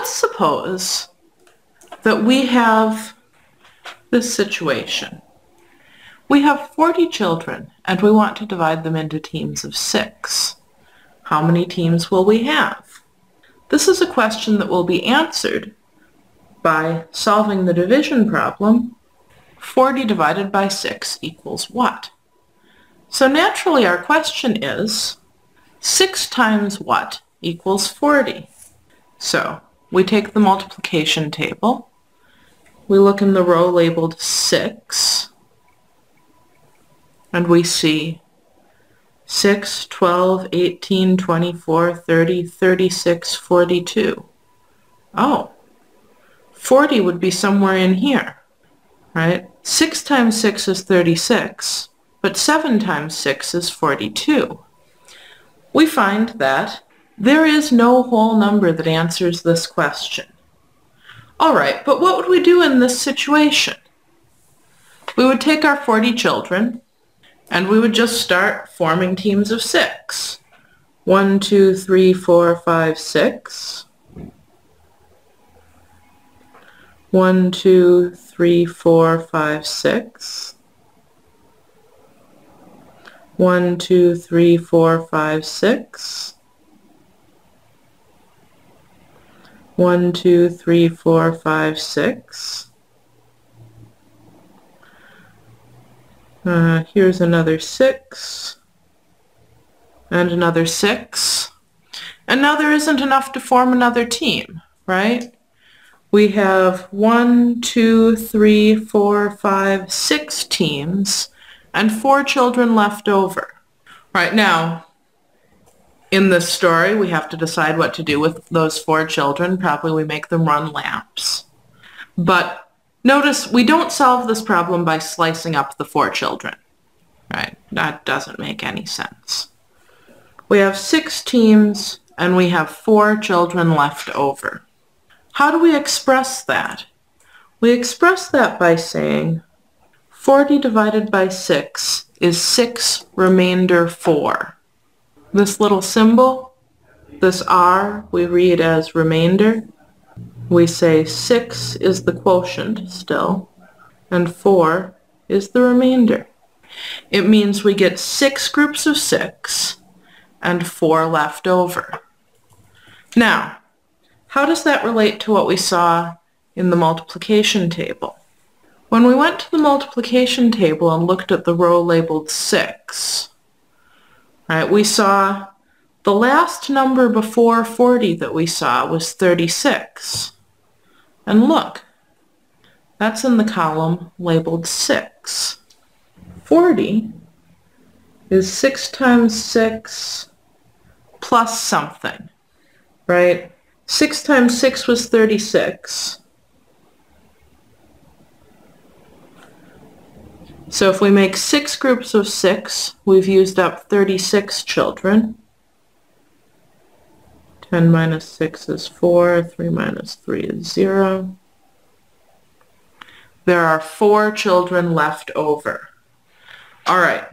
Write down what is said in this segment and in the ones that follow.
let's suppose that we have this situation. We have 40 children and we want to divide them into teams of 6. How many teams will we have? This is a question that will be answered by solving the division problem. 40 divided by 6 equals what? So naturally our question is 6 times what equals 40? So we take the multiplication table, we look in the row labeled 6, and we see 6, 12, 18, 24, 30, 36, 42. Oh, 40 would be somewhere in here, right? 6 times 6 is 36, but 7 times 6 is 42. We find that there is no whole number that answers this question. All right, but what would we do in this situation? We would take our 40 children and we would just start forming teams of 6. 1, 2, 3, 4, 5, 6. 1, 2, 3, 4, 5, 6. 1, 2, 3, 4, 5, 6. 1, 2, 3, 4, 5, 6. Here's another 6. And another 6. And now there isn't enough to form another team, right? We have 1, 2, 3, 4, 5, 6 teams and 4 children left over. Right now, in this story, we have to decide what to do with those 4 children. Probably we make them run laps. But notice we don't solve this problem by slicing up the 4 children, right? That doesn't make any sense. We have 6 teams and we have 4 children left over. How do we express that? We express that by saying 40 divided by 6 is 6 remainder 4. This little symbol, this R, we read as remainder. We say 6 is the quotient still, and 4 is the remainder. It means we get 6 groups of 6 and 4 left over. Now, how does that relate to what we saw in the multiplication table? When we went to the multiplication table and looked at the row labeled 6, right, we saw the last number before 40 that we saw was 36. And look, that's in the column labeled 6. 40 is 6 times 6 plus something, right? 6 times 6 was 36. So if we make 6 groups of 6, we've used up 36 children. 10 minus 6 is 4, 3 minus 3 is 0. There are 4 children left over. All right.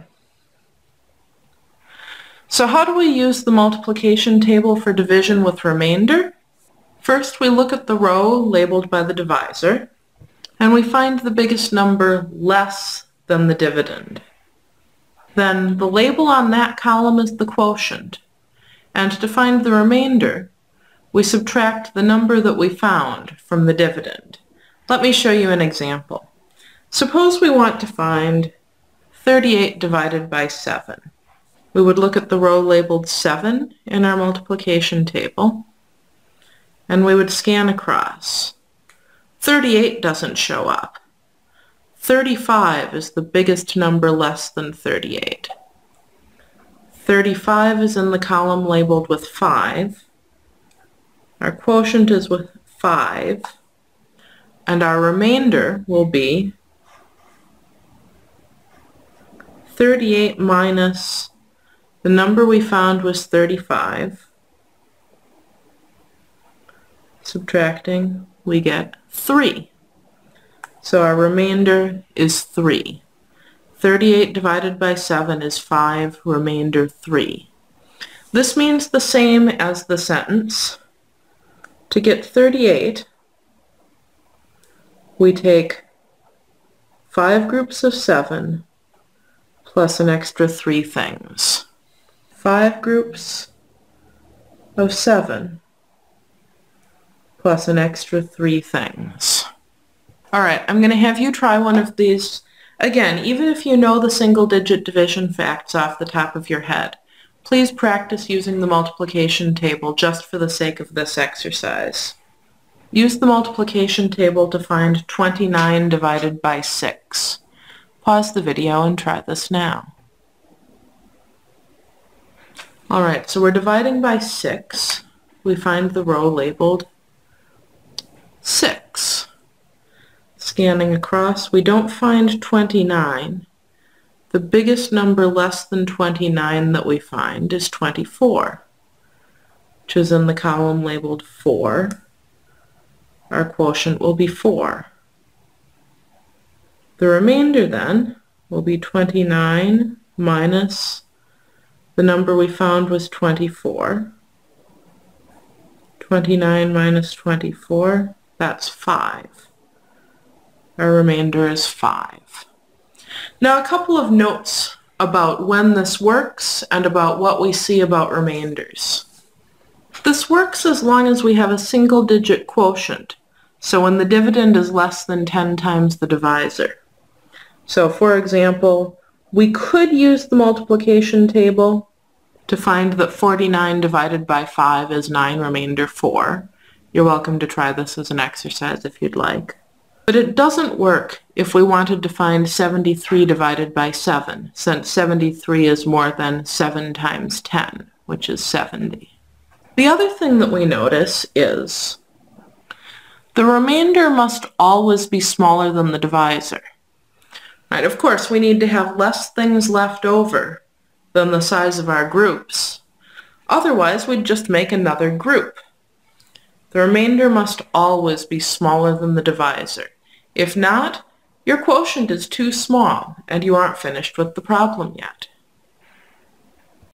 So how do we use the multiplication table for division with remainder? First, we look at the row labeled by the divisor, and we find the biggest number less than the dividend. Then the label on that column is the quotient, and to find the remainder, we subtract the number that we found from the dividend. Let me show you an example. Suppose we want to find 38 divided by 7. We would look at the row labeled 7 in our multiplication table, and we would scan across. 38 doesn't show up. 35 is the biggest number less than 38. 35 is in the column labeled with 5. Our quotient is with 5. And our remainder will be 38 minus the number we found was 35. Subtracting, we get 3. So our remainder is 3. 38 divided by 7 is 5, remainder 3. This means the same as the sentence. To get 38, we take 5 groups of 7 plus an extra 3 things. 5 groups of 7 plus an extra 3 things. All right, I'm going to have you try one of these. Again, even if you know the single-digit division facts off the top of your head, please practice using the multiplication table just for the sake of this exercise. Use the multiplication table to find 29 divided by 6. Pause the video and try this now. All right, so we're dividing by 6. We find the row labeled 6. Scanning across, we don't find 29. The biggest number less than 29 that we find is 24, which is in the column labeled 4. Our quotient will be 4. The remainder then will be 29 minus the number we found was 24. 29 minus 24, that's 5. Our remainder is 5. Now a couple of notes about when this works and about what we see about remainders. This works as long as we have a single-digit quotient, so when the dividend is less than 10 times the divisor. So for example, we could use the multiplication table to find that 49 divided by 5 is 9, remainder 4. You're welcome to try this as an exercise if you'd like. But it doesn't work if we wanted to find 73 divided by 7, since 73 is more than 7 times 10, which is 70. The other thing that we notice is the remainder must always be smaller than the divisor. Right, of course, we need to have less things left over than the size of our groups. Otherwise, we'd just make another group. The remainder must always be smaller than the divisor. If not, your quotient is too small and you aren't finished with the problem yet.